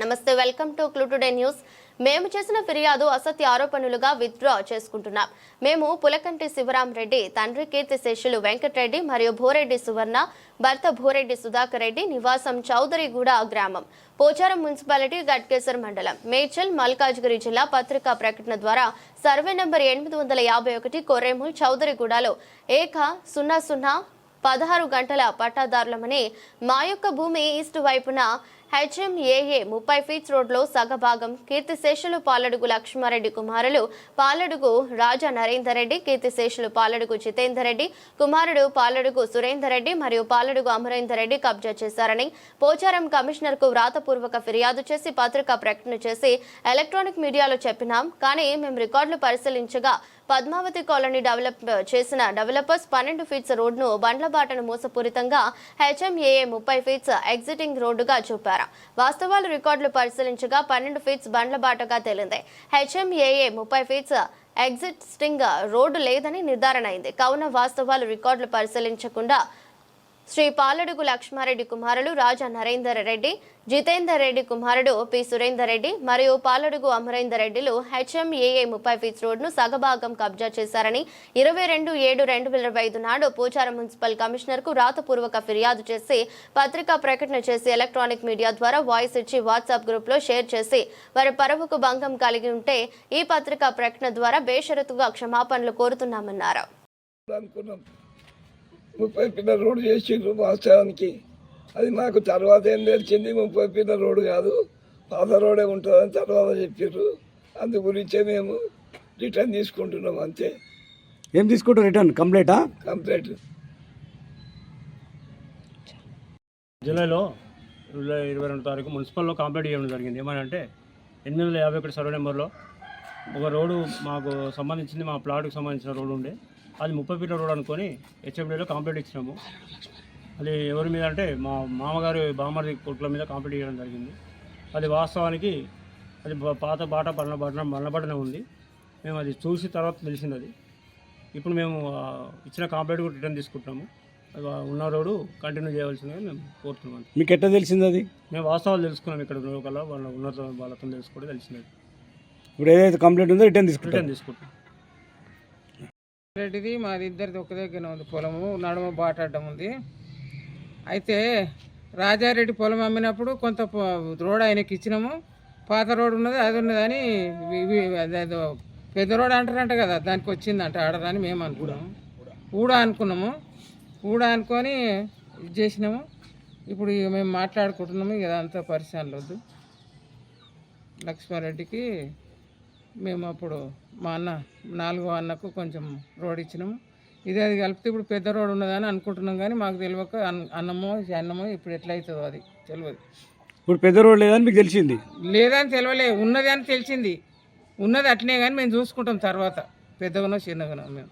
నమస్తే, welcome to clue today news. మేము చేసిన ఫిర్యాదు అసత్య ఆరోపణలుగా విత్డ్రా చేసుకుంటున్నాం. మేము పులకంటి శివరాం రెడ్డి తండ్రి కీర్తిశేషులు వెంకటరెడ్డి మరియు భోరెడ్డి సువర్ణ భర్త భోరెడ్డి సుధాకర్ రెడ్డి నివాసం చౌదరిగూడ గ్రామం, పోచారం మున్సిపాలిటీ, గట్కేసర్ మండలం, మేడ్చల్ మల్కాజ్గిరి జిల్లా పత్రికా ప్రకటన ద్వారా సర్వే నంబర్ 851 కొర్రేముల్ చౌదరిగూడలో ఏక 0016 గంటల పట్టాదారులమని మా యొక్క భూమి ఈస్ట్ వైపున HMAA 30 ఫీట్స్ రోడ్లో సగభాగం కీర్తిశేషులు పాలడుగు లక్ష్మారెడ్డి కుమారులు పాలడుగు రాజా నరేందర్ రెడ్డి, కీర్తిశేషులు పాలడుగు జితేందర్ రెడ్డి కుమారుడు పాలడుగు సురేందర్ రెడ్డి మరియు పాలడుగు అమరేందర్ రెడ్డి కబ్జా చేశారని పోచారం కమిషనర్ కు వ్రాతపూర్వక ఫిర్యాదు చేసి పత్రికా ప్రకటన చేసి ఎలక్ట్రానిక్ మీడియాలో చెప్పినాం. కానీ మేము రికార్డులు పరిశీలించగా పద్మావతి కాలనీ డెవలప్ చేసిన డెవలపర్స్ 12 ఫీట్స్ రోడ్ను బండ్లబాటను మోసపూరితంగా HMAA 30 ఫీట్స్ ఎగ్జిటింగ్ రోడ్డుగా చూపారు. వాస్తవాలు రికార్డులు పరిశీలించగా 12 ఫీట్స్ బండ్లబాటగా తేలింది. HMAA 30 ఫీట్స్ ఎగ్జిస్టింగ్ రోడ్డు లేదని నిర్ధారణ అయింది. కావున వాస్తవాలు రికార్డులు పరిశీలించకుండా శ్రీ పాలడుగు లక్ష్మారెడ్డి కుమారులు రాజా నరేందర్ రెడ్డి, జితేందర్ రెడ్డి కుమారుడు పి సురేందర్ రెడ్డి మరియు పాలడుగు అమరేందర్ రెడ్డిలు HMAA 30 ఫీట్స్ రోడ్ను సగభాగం కబ్జా చేశారని 22/7/2025 నాడు పోచారం మున్సిపల్ కమిషనర్ కు రాతపూర్వక ఫిర్యాదు చేసి పత్రికా ప్రకటన చేసి ఎలక్ట్రానిక్ మీడియా ద్వారా వాయిస్ ఇచ్చి వాట్సాప్ గ్రూప్ లో షేర్ చేసి వారి పరువుకు భంగం కలిగి ఉంటే ఈ పత్రికా ప్రకటన ద్వారా బేషరతుగా క్షమాపణలు కోరుతున్నామన్నారు. 30 ఫీట్ల రోడ్డు చేసిండ్రు. వాస్తవానికి అది మాకు తర్వాత ఏం తెలిసింది, 30 ఫీట్ల రోడ్డు కాదు, పాత రోడే ఉంటుందని తర్వాత చెప్పారు. అందు గురించే మేము రిటర్న్ తీసుకుంటున్నాం. అంతే. ఏం తీసుకుంటాం? Return complete. జూలైలో 22 తారీఖు మున్సిపల్లో కంప్లీట్ చేయడం జరిగింది. ఏమనంటే 851 సర్వే నెంబర్లో ఒక రోడ్డు మాకు సంబంధించింది, మా ప్లాట్కి సంబంధించిన రోడ్డు ఉండే, అది 30 ఫీట్ల రోడ్ అనుకొని HMDలో కంప్లీట్ ఇచ్చినాము. అది ఎవరి మీద అంటే మా మామగారి బామ్మడి కొట్ల మీద కంప్లీట్ చేయడం జరిగింది. అది వాస్తవానికి అది పాత బాట బండ్లబాటనే ఉంది. మేము అది చూసి తర్వాత తెలిసింది. అది ఇప్పుడు మేము ఇచ్చిన కంప్లీట్ కూడా రిటర్న్ తీసుకుంటున్నాము. ఉన్న రోడ్డు కంటిన్యూ చేయవలసిందిగా మేము కోరుతున్నాం. మీకు ఎట్లా తెలిసింది? అది మేము వాస్తవాలు తెలుసుకున్నాం. ఇక్కడ లోకల్లా వాళ్ళతో తెలుసుకోవడం తెలిసింది. ఇప్పుడు ఏదైతే కంప్లీట్ ఉందో రిటర్న్ తీసుకుంటాం. రెడ్డిది మాది ఇద్దరిది ఒక దగ్గర ఉంది. పొలము నడుమ బాటాడడం ఉంది. అయితే రాజారెడ్డి పొలం అమ్మినప్పుడు కొంత రోడ్ ఆయనకి ఇచ్చినాము. పాత రోడ్ ఉన్నది, అది ఉన్నదని అదేదో పెద్ద రోడ్ అంటారంట కదా, దానికి వచ్చిందంట ఆడరని మేము అనుకున్నాము. ఊడా అనుకొని ఇది చేసినాము. ఇప్పుడు మేము మాట్లాడుకుంటున్నాము. ఇదంతా పరిశ్రమలు వద్దు. లక్ష్మారెడ్డికి మేము అప్పుడు మా అన్న 4వ అన్నకు కొంచెం రోడ్ ఇచ్చినాము. ఇది అది కలిపితే ఇప్పుడు పెద్ద రోడ్ ఉన్నదని అనుకుంటున్నాం. కానీ మాకు తెలియక అన్నమో ఇప్పుడు ఎట్లయితుందో అది తెలియదు. ఇప్పుడు పెద్ద రోడ్ లేదని మీకు తెలిసింది? లేదని తెలియలే, ఉన్నది అని తెలిసింది. ఉన్నది అట్లనే కానీ మేము చూసుకుంటాం తర్వాత, పెద్దగానో చిన్నగానో మేము.